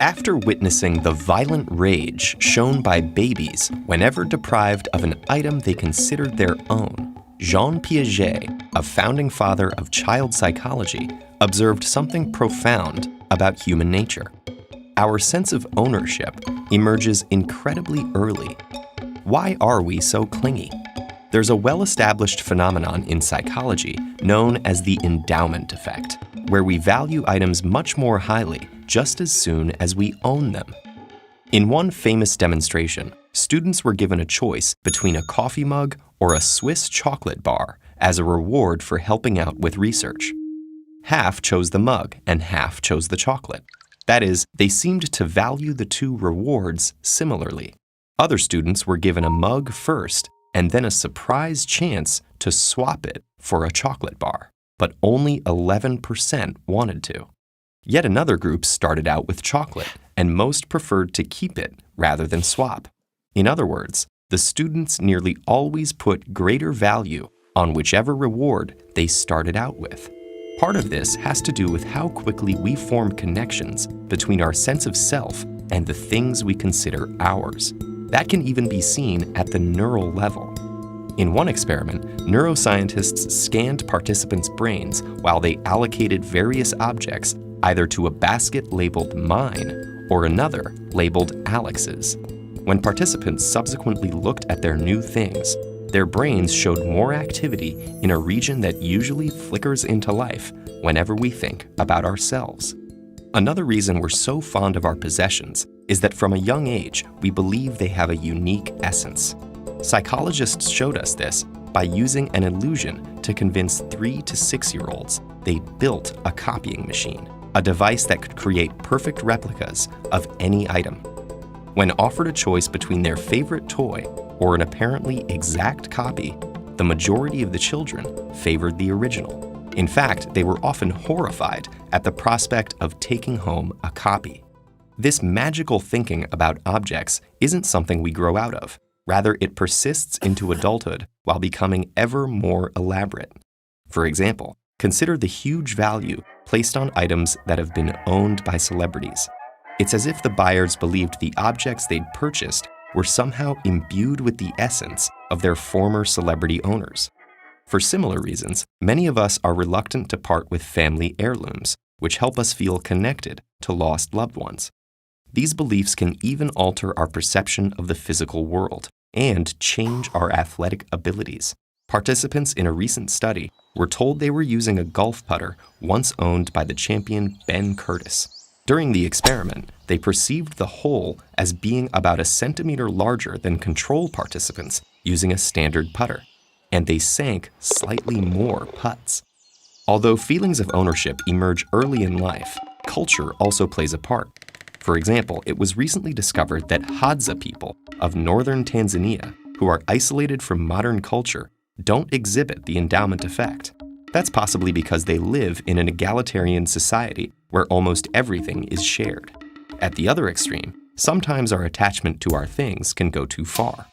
After witnessing the violent rage shown by babies whenever deprived of an item they considered their own, Jean Piaget, a founding father of child psychology, observed something profound about human nature. Our sense of ownership emerges incredibly early. Why are we so clingy? There's a well-established phenomenon in psychology known as the endowment effect, where we value items much more highly just as soon as we own them. In one famous demonstration, students were given a choice between a coffee mug or a Swiss chocolate bar as a reward for helping out with research. Half chose the mug and half chose the chocolate. That is, they seemed to value the two rewards similarly. Other students were given a mug first and then a surprise chance to swap it for a chocolate bar, but only 11% wanted to. Yet another group started out with chocolate, and most preferred to keep it rather than swap. In other words, the students nearly always put greater value on whichever reward they started out with. Part of this has to do with how quickly we form connections between our sense of self and the things we consider ours. That can even be seen at the neural level. In one experiment, neuroscientists scanned participants' brains while they allocated various objects either to a basket labeled mine or another labeled Alex's. When participants subsequently looked at their new things, their brains showed more activity in a region that usually flickers into life whenever we think about ourselves. Another reason we're so fond of our possessions is that from a young age, we believe they have a unique essence. Psychologists showed us this by using an illusion to convince 3 to 6-year-olds they built a copying machine, a device that could create perfect replicas of any item. When offered a choice between their favorite toy or an apparently exact copy, the majority of the children favored the original. In fact, they were often horrified at the prospect of taking home a copy. This magical thinking about objects isn't something we grow out of. Rather, it persists into adulthood while becoming ever more elaborate. For example, consider the huge value placed on items that have been owned by celebrities. It's as if the buyers believed the objects they'd purchased were somehow imbued with the essence of their former celebrity owners. For similar reasons, many of us are reluctant to part with family heirlooms, which help us feel connected to lost loved ones. These beliefs can even alter our perception of the physical world and change our athletic abilities. Participants in a recent study were told they were using a golf putter once owned by the champion Ben Curtis. During the experiment, they perceived the hole as being about a centimeter larger than control participants using a standard putter, and they sank slightly more putts. Although feelings of ownership emerge early in life, culture also plays a part. For example, it was recently discovered that Hadza people of northern Tanzania, who are isolated from modern culture, don't exhibit the endowment effect. That's possibly because they live in an egalitarian society where almost everything is shared. At the other extreme, sometimes our attachment to our things can go too far.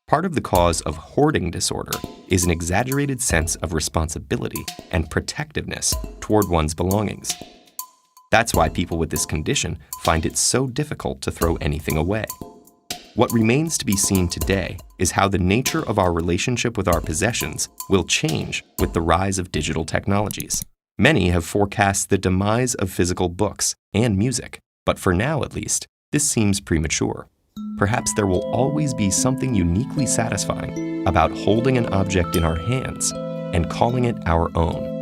Part of the cause of hoarding disorder is an exaggerated sense of responsibility and protectiveness toward one's belongings. That's why people with this condition find it so difficult to throw anything away. What remains to be seen today is how the nature of our relationship with our possessions will change with the rise of digital technologies. Many have forecast the demise of physical books and music, but for now at least, this seems premature. Perhaps there will always be something uniquely satisfying about holding an object in our hands and calling it our own.